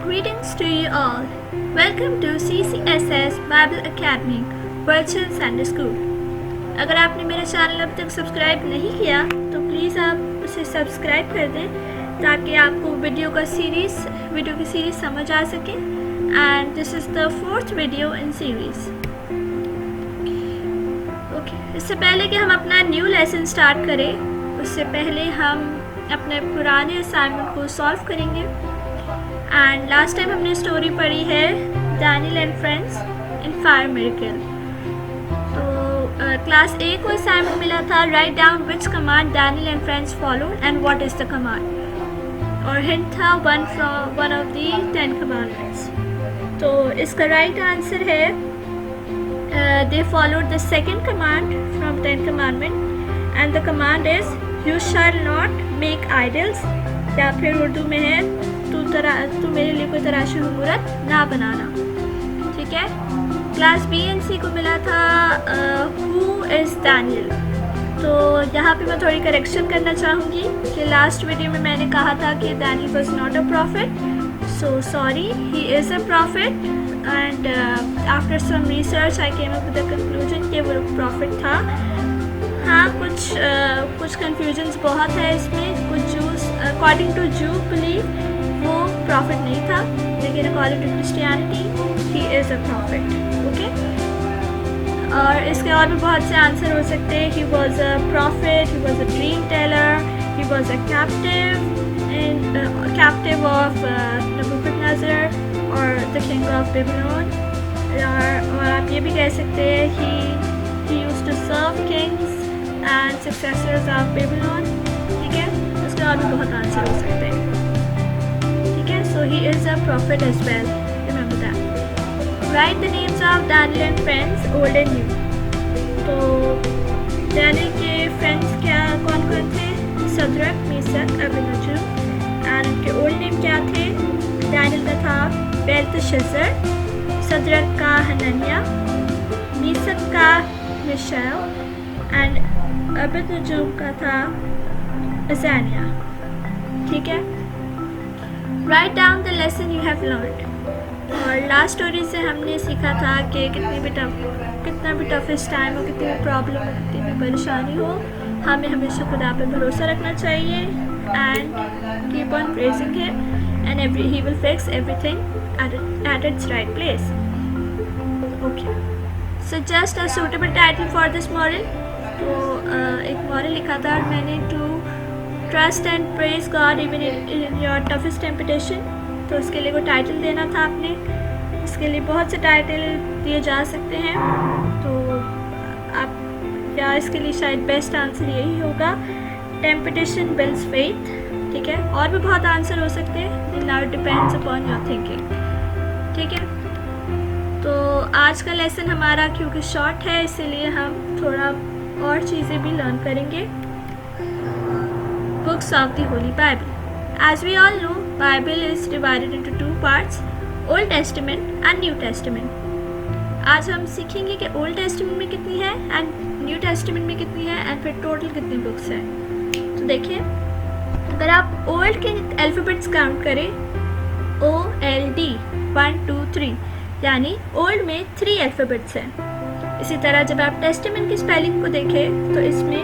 Greetings to you all. Welcome to CCSS Bible Academy Virtual Sunday School. अगर आपने मेरा channel अब तक सब्सक्राइब नहीं किया तो प्लीज़ आप उसे सब्सक्राइब कर दें ताकि आपको वीडियो की सीरीज़ समझ आ सके. And this is the 4th video in series. Okay, इससे पहले कि हम अपना न्यू लेसन स्टार्ट करें उससे पहले हम अपने पुराने असाइनमेंट को सॉल्व करेंगे. एंड लास्ट टाइम हमने स्टोरी पढ़ी है Daniel and friends in fire miracle. तो क्लास ए को असाइनमेंट मिला था write down which command Daniel and friends followed and what is the command. और हिंट था वन ऑफ द 10 कमांडमेंट्स. तो इसका राइट आंसर है they followed the second command from 10 commandment and the command is you shall not make idols, या फिर उर्दू में है तू मेरे लिए कोई तराशी हुई मूरत ना बनाना. ठीक है. क्लास बी एंड सी को मिला था हु इज़ डैनियल. तो यहाँ पे मैं थोड़ी करेक्शन करना चाहूँगी कि लास्ट वीडियो में मैंने कहा था कि Daniel was not a prophet. So sorry, he is a prophet and after some research I came up with the conclusion कि वो प्रॉफिट था. हाँ, कुछ कन्फ्यूजन्स बहुत है इसमें. कुछ Jews according to Jews believe वो प्रॉफिट नहीं था, लेकिन according to Christianity he is a prophet. Okay. और इसके और भी बहुत से आंसर हो सकते हैं. He was a prophet, he was a dream teller, he was a captive of Nebuchadnezzar और द किंग ऑफ बेबीलोन. और आप ये भी कह सकते हैं he used to serve kings and successors of Babylon. ठीक है. इसके और भी बहुत आंसर हो सकते हैं. So he is a prophet as well. Remember that. Write the names of Daniel and friends, old and new. तो डैनियल के फ्रेंड्स कौन थे? सदरक, मीशक, अबेदनगो. एंड उनके ओल्ड नेम क्या थे? डैनियल का था बेल्तशस्सर, सदरक का हनन्याह, मीशक का मिशाएल एंड अबेदनगो का था अज़ानियाह. ठीक है. Write down the lesson you have learned. और लास्ट स्टोरी से हमने सीखा था कि कितना भी टफेस्ट टाइम हो, कितनी भी प्रॉब्लम हो, कितनी भी परेशानी हो, हमें हमेशा खुदा पे भरोसा रखना चाहिए and keep on praising him and he will fix everything at its right place. Okay. Suggest a suitable title for this moral. तो एक मॉरल लिखा था मैंने, to trust and praise God even in your toughest temptation. तो इसके लिए वो title देना था आपने. इसके लिए बहुत से टाइटल दिए जा सकते हैं. तो आप या इसके लिए शायद बेस्ट आंसर यही होगा, टेम्पटेशन बिल्ड्स फेथ. ठीक है. और भी बहुत आंसर हो सकते हैं. Now it depends upon your thinking. ठीक है. तो आज का लेसन हमारा क्योंकि शॉर्ट है इसीलिए हम थोड़ा और चीज़ें भी लर्न करेंगे. Books of the Holy Bible. As we all know, Bible is divided into 2 parts, Old Testament and New Testament. आज हम सीखेंगे कि Old Testament में कितनी है and New Testament में कितनी है and फिर टोटल कितनी बुक्स हैं. तो देखिए, अगर आप Old के अल्फ़ाबेट्स काउंट करें OLD 1 2 3, यानी Old में 3 अल्फ़ाबेट्स हैं. इसी तरह जब आप टेस्टामेंट की स्पेलिंग को देखें तो इसमें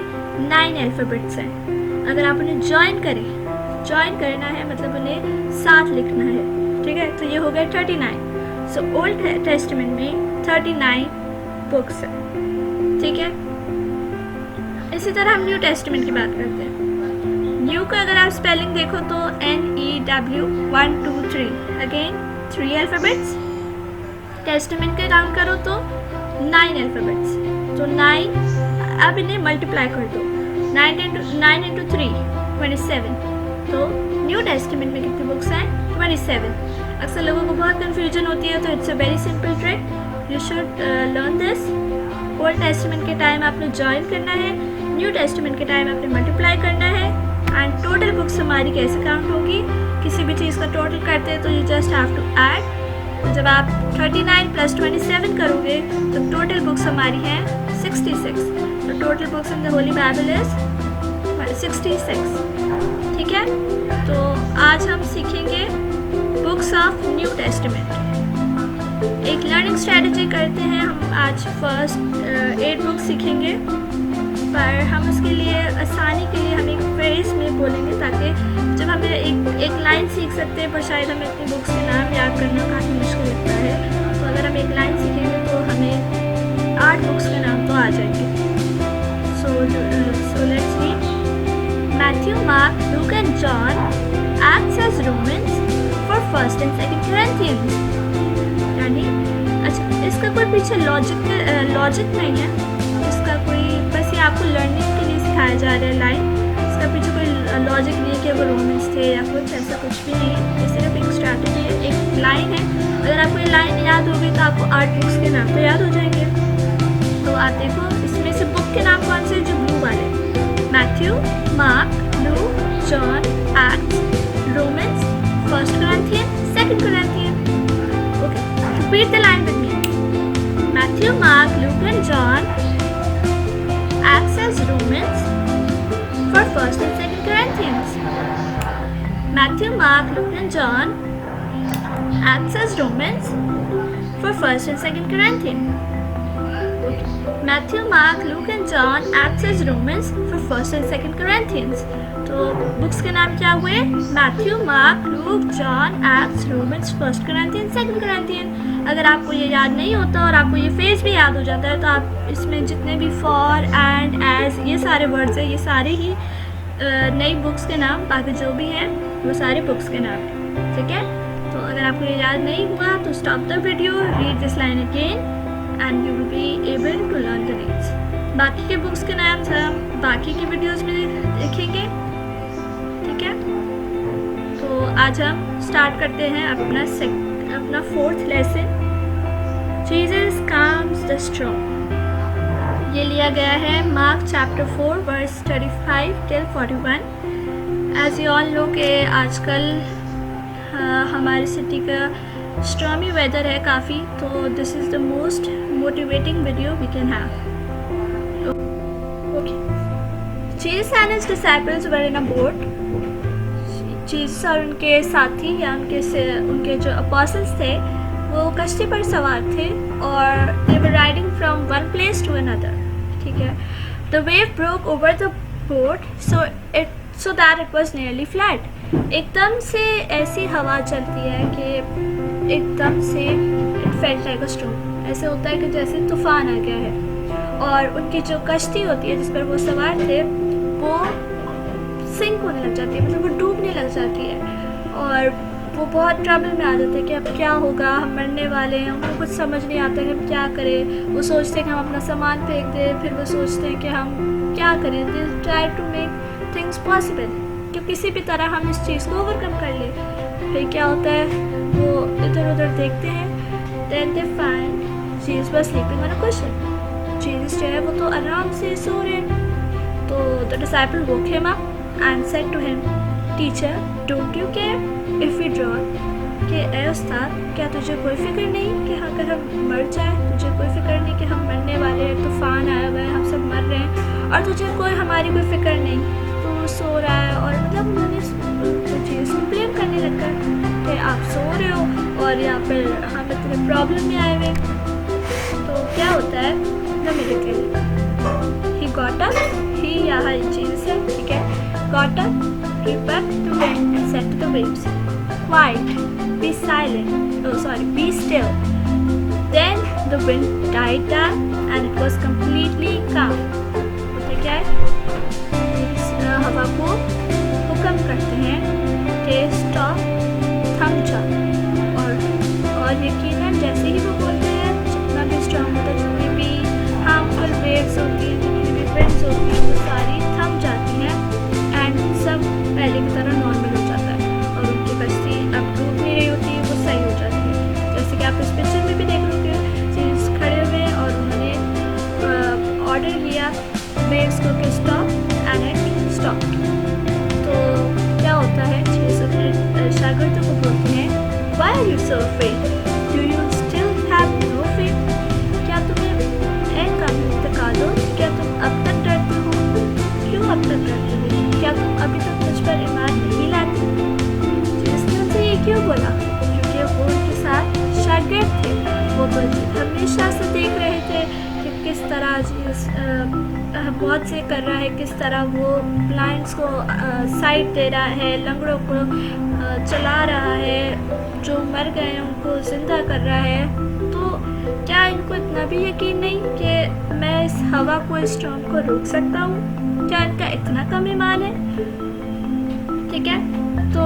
9 अल्फ़ाबेट्स हैं. अगर आप उन्हें ज्वाइन करना है मतलब उन्हें साथ लिखना है. ठीक है. तो ये हो गया 39. सो ओल्ड टेस्टामेंट में 39 बुक्स हैं. ठीक है. इसी तरह हम न्यू टेस्टामेंट की बात करते हैं. न्यू का अगर आप स्पेलिंग देखो तो NEW 1 2 3, अगेन 3 अल्फ़ाबेट्स. टेस्टामेंट का काउंट करो तो 9 अल्फ़ाबेट्स. तो 9, अब इन्हें मल्टीप्लाई कर दो. 9 into 3 27. तो न्यू टेस्टामेंट में कितनी बुक्स हैं? 27. अक्सर लोगों को बहुत कन्फ्यूजन होती है. तो it's a very simple trick, you should learn this. Old testament के टाइम आपने ज्वाइन करना है, न्यू टेस्टामेंट के टाइम आपने मल्टीप्लाई करना है. एंड टोटल बुक्स हमारी कैसे काउंट होगी? किसी भी चीज़ का टोटल करते हैं तो you just have to add. जब आप 39 + 27 करोगे तो टोटल बुक्स हमारी हैं 66. तो total books in the holy Bible is 66. ठीक है. तो आज हम सीखेंगे बुक्स ऑफ न्यू टेस्टामेंट। एक लर्निंग स्ट्रेटजी करते हैं हम। आज फर्स्ट 8 बुक्स सीखेंगे, पर हम उसके लिए आसानी के लिए हम एक फ्रेज में बोलेंगे, ताकि जब हमें एक लाइन सीख सकते हैं, पर शायद हमें अपनी बुक्स के नाम याद करना काफ़ी मुश्किल लगता है। तो अगर हम एक लाइन सीखेंगे तो हमें 8 बुक्स के नाम तो आ जाएंगे। So let's read. Matthew, Mark, Luke and John acts as Romans for 1st and 2nd Corinthians. यानी अच्छा, इसका कोई पीछे लॉजिक नहीं है, इसका कोई बस ये आपको लर्निंग के लिए सिखाया जा रहा है लाइन। इसका पीछे कोई लॉजिक नहीं है कि वो रोमन्स थे या कुछ ऐसा कुछ भी नहीं है। ये सिर्फ एक स्ट्रैटेजी है, एक लाइन है। अगर आपको ये लाइन याद होगी तो आपको 8 बुक्स के नाम तो याद हो जाएंगे। तो आप देखो इसमें से बुक के नाम कौन से जो ब्लू वाले, Matthew, Mark, look, John, acts, Romans, 1st Corinthians, 2nd Corinthians. Okay, repeat the line with me. Matthew, Mark, Luke and John acts as Romans for 1st and 2nd Corinthians. Matthew, Mark, Luke and John acts as Romans for 1st and 2nd Corinthians. Matthew, Mark, Luke and John acts as Romans for 1st and 2nd Corinthians. तो books के नाम क्या हुए? Matthew, Mark, look, John, acts, Romans, 1st Corinthians, 2nd Corinthians. अगर आपको ये याद नहीं होता और आपको ये फेज भी याद हो जाता है, तो आप इसमें जितने भी फॉर, एंड, एज, ये सारे वर्ड्स हैं, ये सारे ही नई बुक्स के नाम, बाकी जो भी हैं वो सारे बुक्स के नाम हैं। ठीक है, तो अगर आपको ये याद नहीं हुआ तो stop the video, read this line again and you will be able to learn the names. बाकी के बुक्स के नाम हम बाकी की वीडियोस में देखेंगे। ठीक है, तो आज हम स्टार्ट करते हैं अपना 4th lesson, Jesus calms the storm। ये लिया गया है Mark chapter 4 verse 35 till 41। As you all know के आजकल हमारी सिटी का स्टॉर्मी वेदर है काफ़ी, तो this is the most motivating video we can have. Okay, Jesus and his disciples were in a boat. Jesus और उनके साथी या उनके जो अपोस्टल्स थे वो कश्ती पर सवार थे, और they were riding from one place to another. ठीक है, the wave broke over the boat so that it was nearly flat. एकदम से ऐसी हवा चलती है कि एकदम से it felt like a storm. ऐसे होता है कि जैसे तूफान आ गया है, और उनकी जो कश्ती होती है जिस पर वो सवार थे वो सिंक होने लग जाती है, मतलब वो डूबने लग जाती है, और वो बहुत ट्रबल में आ जाते हैं कि अब क्या होगा, हम मरने वाले हैं। उनको कुछ समझ नहीं आता है हम क्या करें। वो सोचते हैं कि हम अपना सामान फेंक दें, फिर वो सोचते हैं कि हम क्या करें। They try to make things possible कि किसी भी तरह हम इस चीज़ को ओवरकम कर लें। फिर क्या होता है, वो इधर उधर देखते हैं, then they find Jesus was sleeping on a cushion. Jesus जो है वो तो आराम से सो रहे हैं। तो the disciple woke him up and said to him, teacher don't you care if we drown. कि ए उस्ताद, क्या तुझे कोई फिक्र नहीं कि अगर हम मर जाए? तुझे कोई फिक्र नहीं कि हम मरने वाले हैं, तूफान आया हुआ है, हम सब मर रहे हैं, और तुझे हमारी कोई फिक्र नहीं, तू सो रहा है। और मतलब उन्होंने जीसस को ब्लेम करने लगा कि आप सो रहे हो और या फिर हम इतने प्रॉब्लम में आए हुए। तो क्या होता है, the miracle, he got up, he या जीसस है, ठीक है, got up, rebuked the wind and said to the waves, quiet, be silent, be still. Then the wind died down and it was completely calm. होता क्या है, हवा को हुक्म करते हैं कि स्टॉप, थम जा, और यकीनन जैसे ही वो बोलते हैं, जितना भी स्ट्रॉन्ग होता है, जितनी भी हार्मफुल वेव्स होती हैं, जितनी भी विंड्स होती हैं, वो सारी थम जाती हैं, एंड सब पहले की तरह नॉर्मल हो जाता है, और उनकी कश्ती अब डूब नहीं रही होती है, वो सही हो जाती है। जैसे कि आप इस पिक्चर में भी देख लोगे, जीसस खड़े हुए और उन्होंने ऑर्डर किया वेव्स को कि स्टॉप, एंड इट स्टॉप। तो क्या होता है, जीसस अपने शागिर्दों को बोलते हैं, why are you so afraid, do you still have no faith? क्या तुम्हें तका दो, क्या तुम अब तक डरते हो? क्यों अब तक डरते हो? क्या तुम अभी तक मुझ पर ईमान नहीं लाते? जीसस ने उनसे ये क्यों बोला? बहुत से कर रहा है, किस तरह वो ब्लाइंड्स को साइट दे रहा है, लंगड़ों को चला रहा है, जो मर गए हैं उनको ज़िंदा कर रहा है। तो क्या इनको इतना भी यकीन नहीं कि मैं इस हवा को, इस स्टॉर्म को रोक सकता हूँ? क्या इनका इतना कम ईमान है? ठीक है, तो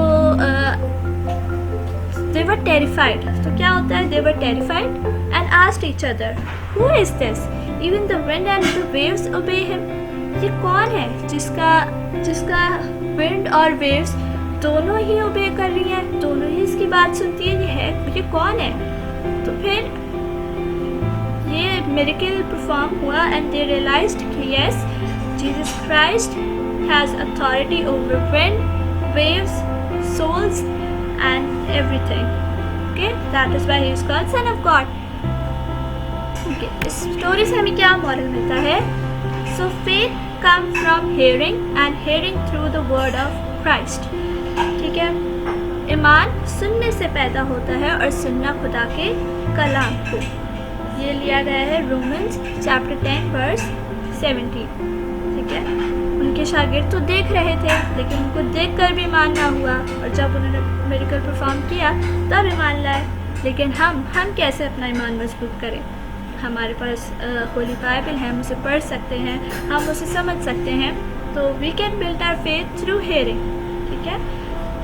they were terrified. तो क्या होता है? They were terrified and asked each other, who is this? Even the wind and the waves obey him. ये कौन है जिसका wind और waves दोनों ही obey कर रही हैं, दोनों ही इसकी बात सुनती है? ये कौन है? तो फिर ये miracle perform हुआ and they realized कि yes, Jesus Christ has authority over wind, waves, souls and everything. Okay, that is why he is called Son of God. Okay, इस स्टोरी से हमें क्या मॉरल मिलता है? So faith comes from hearing and hearing through the word of Christ. ठीक है, ईमान सुनने से पैदा होता है और सुनना खुदा के कलाम को। ये लिया गया है रोमन्स चैप्टर 10 वर्स 17। ठीक है, उनके शागिर्द तो देख रहे थे, लेकिन उनको देखकर भी ईमान ना हुआ, और जब उन्होंने मिरेकल परफॉर्म किया तब ईमान लाए। लेकिन हम कैसे अपना ईमान मजबूत करें? हमारे पास होली बाइबल है, हम उसे पढ़ सकते हैं, हम उसे समझ सकते हैं। तो we can build our faith through hearing. ठीक है,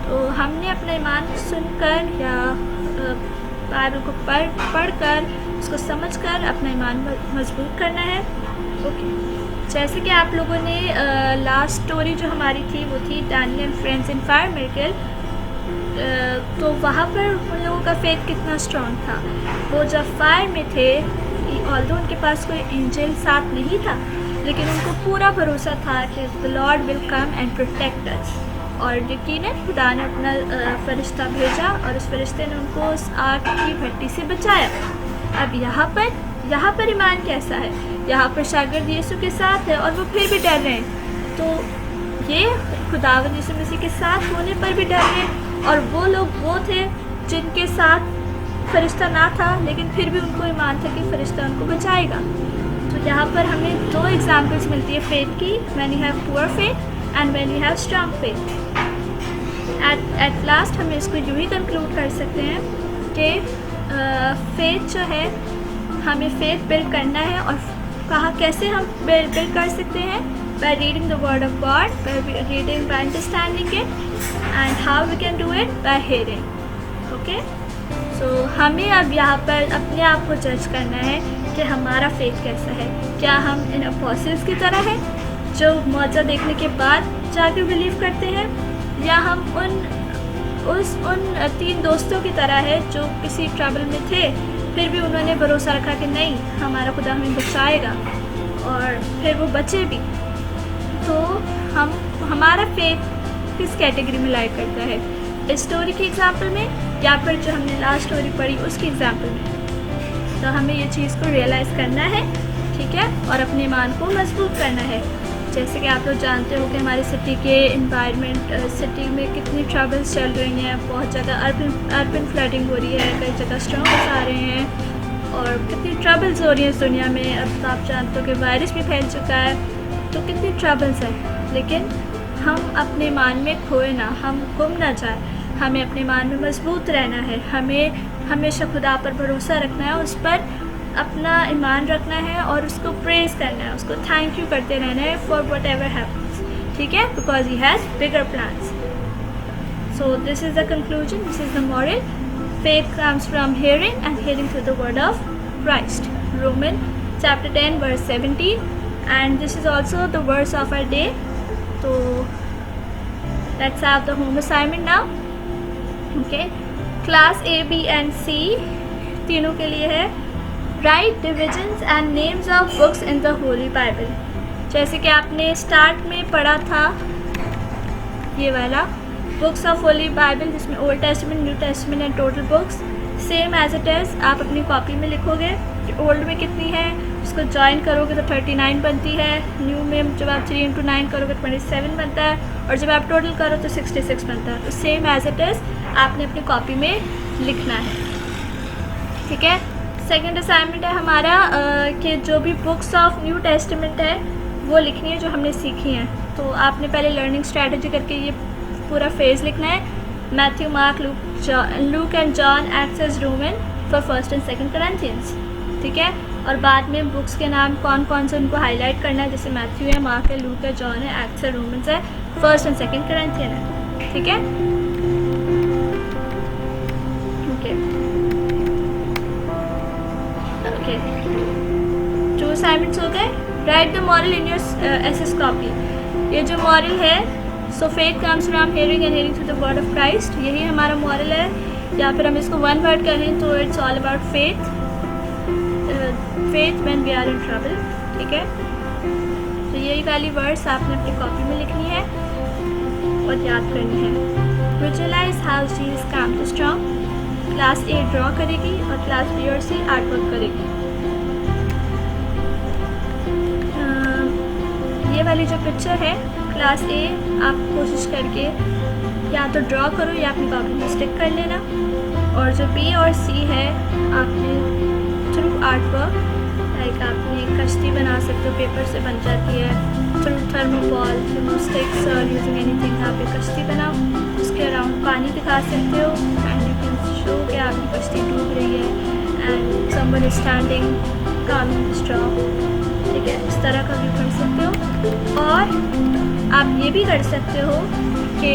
तो हमने अपना ईमान सुनकर या बाइबल को पढ़कर उसको समझकर अपना ईमान मजबूत करना है। ओके, जैसे कि आप लोगों ने लास्ट स्टोरी जो हमारी थी वो थी Daniel and friends in fire miracle. तो वहाँ पर उन लोगों का फेथ कितना स्ट्रॉन्ग था। वो जब फायर में थे, ऑल्दो उनके पास कोई एंजल साथ नहीं था, लेकिन उनको पूरा भरोसा था कि the Lord will come and protect us. और यकीनन खुदा ने अपना फरिश्ता भेजा और उस फरिश्ते ने उनको उस आग की भट्टी से बचाया। अब यहाँ पर ईमान कैसा है? यहाँ पर शागिर्द यीशु के साथ है और वो फिर भी डर रहे हैं। तो ये खुदावंद यीशु मसीह के साथ होने पर भी डर रहे हैं, और वो लोग वो थे जिनके साथ फरिश्ता ना था, लेकिन फिर भी उनको ईमान था कि फरिश्ता उनको बचाएगा। तो यहाँ पर हमें दो एग्जाम्पल्स मिलती है फेथ की, when you have poor faith and when you have strong faith. At last हम इसको यूँ ही कंक्लूड कर सकते हैं कि फेथ जो है, हमें फेथ बिल्ड करना है। और कैसे हम बिल्ड कर सकते हैं? By reading the word of God, by reading, by understanding it, and how we can do it? By hearing. Okay, so हमें अब यहाँ पर अपने आप को जज करना है कि हमारा फेथ कैसा है। क्या हम इन अपोस्टल्स की तरह है जो मौजा देखने के बाद जाके बिलीव करते हैं, या हम उन 3 दोस्तों की तरह है जो किसी ट्रबल में थे, फिर भी उन्होंने भरोसा रखा कि नहीं, हमारा खुदा हमें बचाएगा, और फिर वो बचे भी। तो हमारा फेथ किस कैटेगरी में लाई करता है? इस स्टोरी की एग्जाम्पल में, या फिर जो हमने लास्ट स्टोरी पढ़ी उसकी एग्जाम्पल में? तो हमें ये चीज़ को रियलाइज़ करना है, ठीक है, और अपने ईमान को मजबूत करना है। जैसे कि आप लोग जानते हो कि हमारी सिटी के इन्वायरमेंट, सिटी में कितनी ट्रबल्स चल रही हैं। बहुत जगह अर्बन फ्लडिंग हो रही है, कई जगह स्टॉर्म्स आ रहे हैं, और कितनी ट्रबल्स हो रही हैं इस दुनिया में। अब तो आप जानते हो कि वायरस भी फैल चुका है, तो कितनी ट्रबल्स हैं। लेकिन हम अपने ईमान में खोए ना, हम गुम ना जाए, हमें अपने ईमान में मजबूत रहना है। हमें हमेशा खुदा पर भरोसा रखना है, उस पर अपना ईमान रखना है और उसको प्रेज करना है, उसको थैंक यू करते रहना है फॉर वट एवर हैपन्स। ठीक है, because he has bigger plans. So this is the conclusion, this is the moral. Faith comes from hearing and hearing through the word of Christ. Roman chapter 10 verse 17, and this is also the verse of our day. तो let's have the home assignment now. Okay, class A, B and C तीनों के लिए है। Write divisions and names of books in the holy Bible. जैसे कि आपने start में पढ़ा था ये वाला बुक्स ऑफ होली बाइबल, जिसमें Old Testament, New Testament and total books same as it is. आप अपनी कॉपी में लिखोगे कि ओल्ड में कितनी है, उसको ज्वाइन करोगे तो 39 बनती है। न्यू में जब आप 3 × 9 करोगे 27 बनता है, और जब आप टोटल करो तो 66 बनता है। तो सेम एज इट इज़ आपने अपनी कॉपी में लिखना है। ठीक है, सेकेंड असाइनमेंट है हमारा कि जो भी बुक्स ऑफ न्यू टेस्टामेंट है वो लिखनी है जो हमने सीखी हैं। तो आपने पहले लर्निंग स्ट्रैटेजी करके ये पूरा फेज़ लिखना है। Matthew, Mark, Luke and John Acts as Roman for first and second Corinthians, ठीक है। और बाद में बुक्स के नाम कौन कौन से उनको हाईलाइट करना है, जैसे मैथ्यू है, मार्क है, लूक है, जॉन है, एक्ट्स है, रोमन्स है, फर्स्ट एंड सेकंड कोरिंथियन है, ठीक है। ओके, 2 असाइनमेंट्स हो गए। Write the moral in your SS copy. ये जो मॉरल है, so faith comes from hearing and hearing through the word of Christ, यही हमारा मॉरल है। या फिर हम इसको वन वर्ड कहें तो it's all about faith, faith when we are in trouble, ठीक है। तो यही वाली वर्ड्स आपने अपनी कॉपी में लिखनी है और याद करनी है। Visualise how Jesus calm to strong. Class A draw करेगी और क्लास बी और सी आर्ट वर्क करेगी। ये वाली जो पिक्चर है, क्लास ए आप कोशिश करके या तो ड्रॉ करो या अपनी कॉपी में स्टिक कर लेना। और जो बी और सी है, आपने थ्रू आर्ट वर्क, लाइक आपने एक कश्ती बना सकते हो, पेपर से बन जाती है, थ्रू थर्मोबॉल, स्टिक्स और यूजिंग एनीथिंग, आप एक कश्ती बनाओ, उसके अराउंड पानी दिखा सकते हो एंड यू कैन शो कि आपकी कश्ती डूब रही है and someone is standing Kameng strong, ठीक है। इस तरह का भी कर सकते हो। और आप ये भी कर सकते हो कि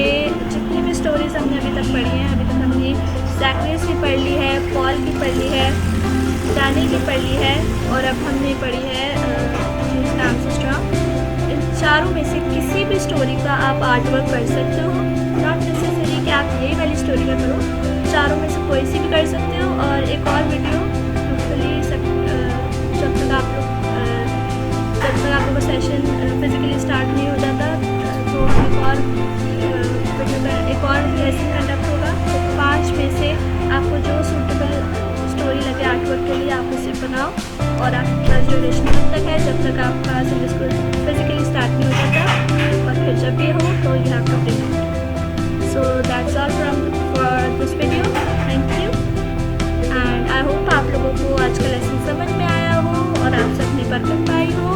जितनी भी स्टोरीज हमने अभी तक पढ़ी हैं, अभी तक हमने ज़ैकरियस की पढ़ ली है, पॉल की पढ़ ली है, डैनियल की पढ़ ली है और अब हमने पढ़ी है इन चारों में से किसी भी स्टोरी का आप आर्ट वर्क कर सकते हो। नॉट नेसेसरी कि आप यही वाली स्टोरी का करो, चारों में से कोई सी भी कर सकते हो। और एक और वीडियो होपफुली जब तक आप लोग का सेशन फिजिकली स्टार्ट नहीं हो जाता तो एक और लेसन कंडक्ट होगा। तो 5 में से आपको जो सूटेबल स्टोरी लगे आर्ट वर्क के लिए आप उसे बनाओ। और आपकी क्लास ड्यूरेशन तब तक है जब तक आपका संडे स्कूल फिजिकली स्टार्ट नहीं हो जाता, और फिर जब भी हो तो you have to print. So that's all for this video. Thank you and I hope आप लोगों को आज का लेसन समझ में आया हो और आप सब ने बरकत पाई हो।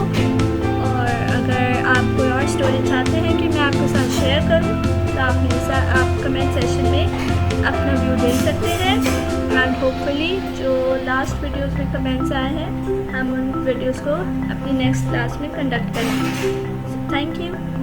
और अगर आप कोई और स्टोरी चाहते हैं कि मैं आपके साथ शेयर करूं तो आप मेरे साथ आप कमेंट सेशन में अपना व्यू दे सकते हैं एंड होपफुली जो लास्ट वीडियोस में कमेंट्स आए हैं हम उन वीडियोस को अपनी नेक्स्ट क्लास में कंडक्ट करेंगे। Thank you.